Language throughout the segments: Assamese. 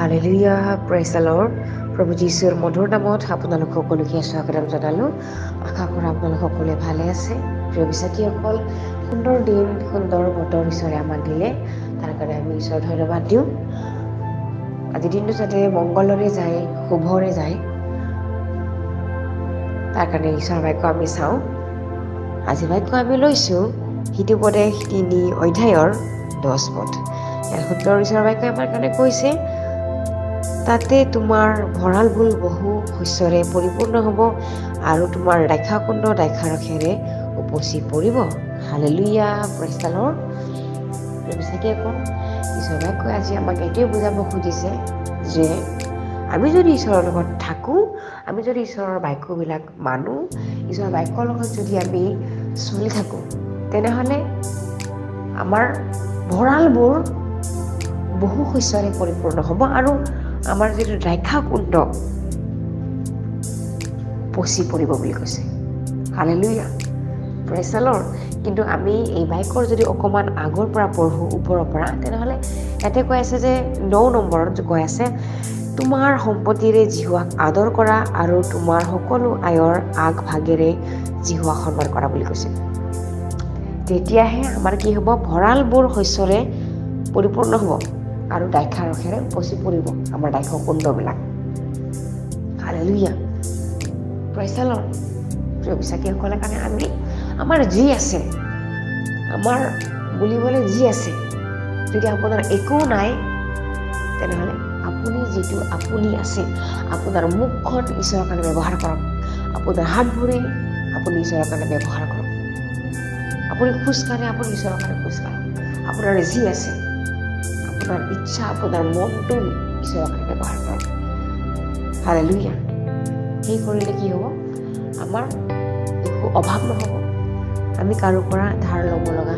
Hallelujah, praise the lord. প্ৰভু যীশুৰ মধুৰ নামত আপোনালোক সকলোকে স্বাগতম জনালোঁ। আশা কৰোঁ আপোনালোক সকলোৱে ভালে আছে। প্ৰিয় বিশ্বাসীসকল, সুন্দৰ দিন, সুন্দৰ বতৰ ঈশ্বৰে আমাক দিলে, তাৰ কাৰণে আমি ঈশ্বৰৰ ধন্যবাদ দিওঁ। আজিৰ দিনটো যাতে মংগলৰে যায়, শুভৰে যায়, তাৰ কাৰণে ঈশ্বৰৰ বাক্য আমি চাওঁ। আজি বাক্য আমি লৈছোঁ হিতোপদেশ 3 অধ্যায়ৰ 10 পদ। ইয়াৰ সুন্দৰ ঈশ্বৰৰ বাক্য আমাৰ কাৰণে কৈছে, তাতে তোমাৰ ভঁৰালবোৰ বহু শস্যৰে পৰিপূৰ্ণ হ'ব আৰু তোমাৰ দ্ৰাক্ষাকুণ্ড দ্ৰাক্ষাৰসেৰে উপচি পৰিব। Hallelujah, praise the Lord. বিশ্বাসীসকল, ঈশ্বৰৰ বাক্যই আজি আমাক এইটোৱে বুজাব খুজিছে যে আমি যদি ঈশ্বৰৰ লগত থাকোঁ, আমি যদি ঈশ্বৰৰ বাক্যবিলাক মানো, ঈশ্বৰৰ বাক্যৰ লগত যদি আমি চলি থাকোঁ, তেনেহ'লে আমাৰ ভঁৰালবোৰ বহু শস্যৰে পৰিপূৰ্ণ হ'ব আৰু আমাৰ যিটো দ্ৰাক্ষাকুণ্ড পচি পৰিব বুলি কৈছে। Hallelujah, praise the lord. কিন্তু আমি এই বাক্যৰ যদি অকণমান আগৰ পৰা পঢ়োঁ, ওপৰৰ পৰা, তেনেহ'লে ইয়াতে কৈ আছে যে 9 নম্বৰত কৈ আছে, তোমাৰ সম্পত্তিৰে জিহুৱাক আদৰ কৰা আৰু তোমাৰ সকলো আয়ৰ আগভাগেৰে জিহুৱাক সন্মান কৰা বুলি কৈছে। তেতিয়াহে আমাৰ কি হ'ব? ভঁৰালবোৰ শস্যৰে পৰিপূৰ্ণ হ'ব আৰু দ্ৰাক্ষাৰসেৰে উপচি পৰিব আমাৰ দ্ৰাক্ষাকুণ্ডবিলাক। Hallelujah, praise the Lord. প্ৰিয় বিশ্বাসীসকলৰ কাৰণে আমি আমাৰ যি আছে, আমাৰ বুলিবলৈ যি আছে, যদি আপোনাৰ একো নাই, তেনেহ'লে আপুনি যিটো আপুনি আছে, আপোনাৰ মুখখন ঈশ্বৰৰ কাৰণে ব্যৱহাৰ কৰক, আপোনাৰ হাত ভৰি আপুনি ঈশ্বৰৰ কাৰণে ব্যৱহাৰ কৰক, আপুনি খোজকাঢ়ে আপুনি ঈশ্বৰৰ কাৰণে খোজকাঢ়ক, আপোনাৰ যি আছে, আপোনাৰ ইচ্ছা, আপোনাৰ মনটো ঈশ্বৰৰ কাৰণে ব্যৱহাৰ কৰক। হালেলুয়া। সেই কৰিলে কি হ'ব? আমাৰ একো অভাৱ নহ'ব, আমি কাৰো পৰা ধাৰ ল'ব লগা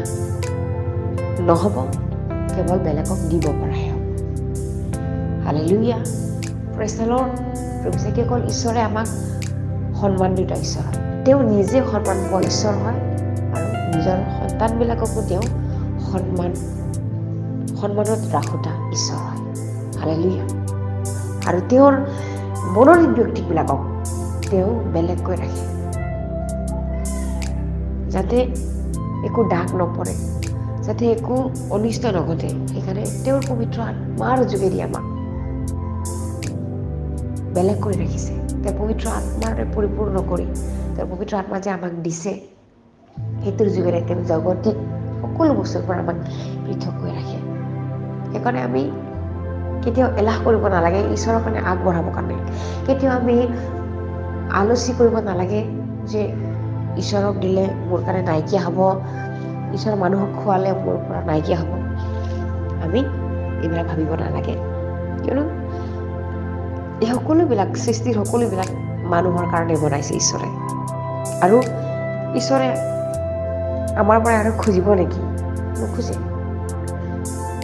নহ'ব, কেৱল বেলেগক দিব পৰাহে হ'ব। Hallelujah, praise the Lord. বিশ্বাসীসকল, ঈশ্বৰে আমাক সন্মানিত ঈশ্বৰ হয়। তেওঁ নিজে সন্মান পোৱা ঈশ্বৰ হয় আৰু নিজৰ সন্তানবিলাককো তেওঁ সন্মানত ৰাখোতা ঈশ্বৰ হয়। হালেলুয়া। আৰু তেওঁৰ মনোনীত ব্যক্তিবিলাকক তেওঁ বেলেগকৈ ৰাখে, যাতে একো দাগ নপৰে, যাতে একো অনিষ্ট নঘটে। সেইকাৰণে তেওঁৰ পবিত্ৰ আত্মাৰ যোগেদি আমাক বেলেগ কৰি ৰাখিছে। তেওঁৰ পবিত্ৰ আত্মাৰে পৰিপূৰ্ণ কৰি, তেওঁৰ পবিত্ৰ আত্মা যে আমাক দিছে, সেইটোৰ যোগেৰে তেওঁ জগতিক সকলো বস্তুৰ পৰা আমাক পৃথক কৰি ৰাখে। সেইকাৰণে আমি কেতিয়াও এলাহ কৰিব নালাগে ঈশ্বৰৰ কাৰণে আগবঢ়াবৰ কাৰণে। কেতিয়াও আমি আলচি কৰিব নালাগে যে ঈশ্বৰক দিলে মোৰ কাৰণে নাইকিয়া হ'ব, ঈশ্বৰৰ মানুহক খোৱালে মোৰ পৰা নাইকিয়া হ'ব। আমি এইবিলাক ভাবিব নালাগে, কিয়নো এই সকলোবিলাক সৃষ্টিৰ সকলোবিলাক মানুহৰ কাৰণে বনাইছে ঈশ্বৰে। আৰু ঈশ্বৰে আমাৰ পৰা আৰু খুজিব নেকি? নোখোজে।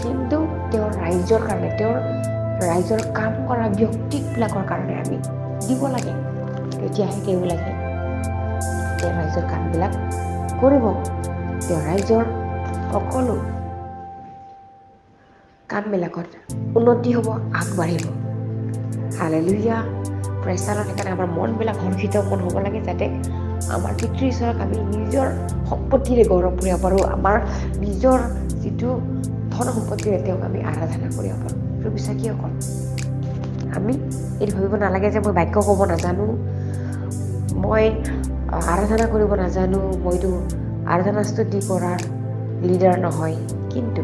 কিন্তু তেওঁৰ ৰাইজৰ কাৰণে, তেওঁৰ ৰাইজৰ কাম কৰা ব্যক্তিবিলাকৰ কাৰণে আমি দিব লাগে। তেতিয়াহে তেওঁবিলাকে তেওঁৰ ৰাইজৰ কামবিলাক কৰিব, তেওঁৰ ৰাইজৰ সকলো কামবিলাকত উন্নতি হ'ব, আগবাঢ়িব। Hallelujah, praise the lord. সেইকাৰণে আমাৰ মনবিলাক হৰ্ষিত মন হ'ব লাগে, যাতে আমাৰ পিতৃ ঈশ্বৰক আমি নিজৰ সম্পত্তিৰে গৌৰৱ কৰিব পাৰোঁ, আমাৰ নিজৰ যিটো ধন সম্পত্তিৰে তেওঁক আমি আৰাধনা কৰিব পাৰোঁ। প্ৰিয় বিশ্বাসীসকল, আমি এইটো ভাবিব নালাগে যে মই বাক্য ক'ব নাজানো, মই আৰাধনা কৰিব নাজানো, মইতো আৰাধনা স্তুতি কৰাৰ লিডাৰ নহয়। কিন্তু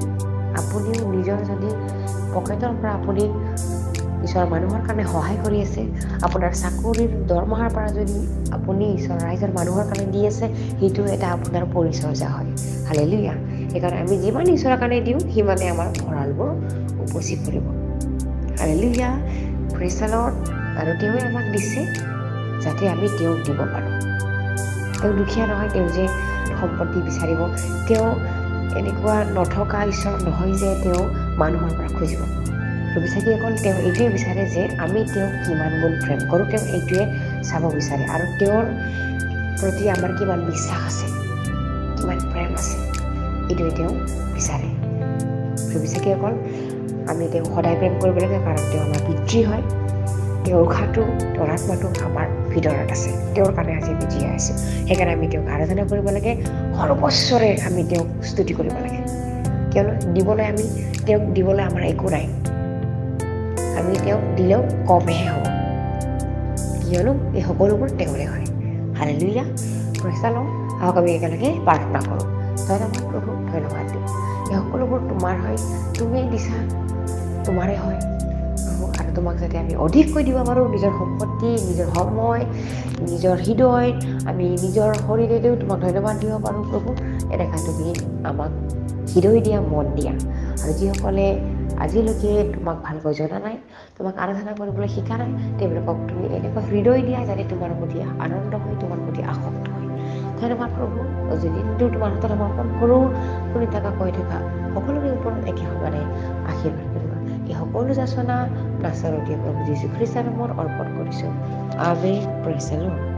আপুনিও নিজৰ যদি পকেটৰ পৰা আপুনি ঈশ্বৰৰ মানুহৰ কাৰণে সহায় কৰি আছে, আপোনাৰ চাকৰিৰ দৰমহাৰ পৰা যদি আপুনি ঈশ্বৰৰ ৰাইজৰ মানুহৰ কাৰণে দি আছে, সেইটো এটা আপোনাৰ পৰিচৰ্যা হয়। হালেলুয়া। সেইকাৰণে আমি যিমান ঈশ্বৰৰ কাৰণে দিওঁ, সিমানে আমাৰ ভঁৰালবোৰ উপচি পৰিব। Hallelujah, praise the lord. আৰু তেওঁৱে আমাক দিছে যাতে আমি তেওঁক দিব পাৰোঁ। তেওঁ দুখীয়া নহয়, তেওঁ যে সম্পত্তি বিচাৰিব, তেওঁ এনেকুৱা নথকা ঈশ্বৰ নহয় যে তেওঁ মানুহৰ পৰা খুজিব। বিশ্বাসীসকল, তেওঁ এইটোৱে বিচাৰে যে আমি তেওঁক কিমান গুণ প্ৰেম কৰোঁ, তেওঁ এইটোৱে চাব বিচাৰে। আৰু তেওঁৰ প্ৰতি আমাৰ কিমান বিশ্বাস আছে, কিমান প্ৰেম আছে, এইটোৱে তেওঁ বিচাৰে। বিশ্বাসীসকল, আমি তেওঁক সদায় প্ৰেম কৰিব লাগে, কাৰণ তেওঁ আমাৰ পিতৃ হয়। তেওঁৰ উশাহটো, তেওঁৰ আত্মাটো আমাৰ ভিতৰত আছে। তেওঁৰ কাৰণে আজি আমি জীয়াই আছোঁ। সেইকাৰণে আমি তেওঁক আৰাধনা কৰিব লাগে, সৰ্বস্বৰে আমি তেওঁক স্তুতি কৰিব লাগে। কিয়নো তেওঁক দিবলৈ আমাৰ একো নাই। আমি তেওঁক দিলেও কমহে হ'ব, কিয়নো এই সকলোবোৰ তেওঁৰে হয়। Hallelujah, praise the lord. আহক আমি একেলগে প্ৰাৰ্থনা কৰোঁ। ধন্যবাদ প্ৰভু, ধন্যবাদ দিওঁ। এই সকলোবোৰ তোমাৰ হয়, তুমিয়ে দিছা, তোমাৰে হয় প্ৰভু। আৰু তোমাক যাতে আমি অধিককৈ দিব পাৰোঁ, নিজৰ সম্পত্তি, নিজৰ সময়, নিজৰ হৃদয়, আমি নিজৰ শৰীৰেৰেও তোমাক ধন্যবাদ দিব পাৰোঁ প্ৰভু। এনেকুৱা তুমি আমাক হৃদয় দিয়া, মন দিয়া। আৰু যিসকলে আজিলৈকে তোমাক ভালকৈ জনা নাই, তোমাক আৰাধনা কৰিবলৈ শিকা নাই, তেওঁলোকক তুমি এনেকুৱা হৃদয় দিয়া যাতে তোমাৰ প্ৰতি আনন্দ হয়, তোমাৰ প্ৰতি আসক্ত হয়। ধন্যবাদ প্ৰভু। আজি দিনটো তোমাৰ হাতত সমৰ্পণ কৰোঁ। শুনি থকা, কৈ থকা সকলোৰে ওপৰত একে সমানে আশীৰ্বাদ কৰিবা। এই সকলো যাচনা নাছাৰতীয় প্ৰভু যীশু খ্ৰীষ্টৰ নামত অৰ্পণ কৰিছোঁ। আমেন। Praise the lord.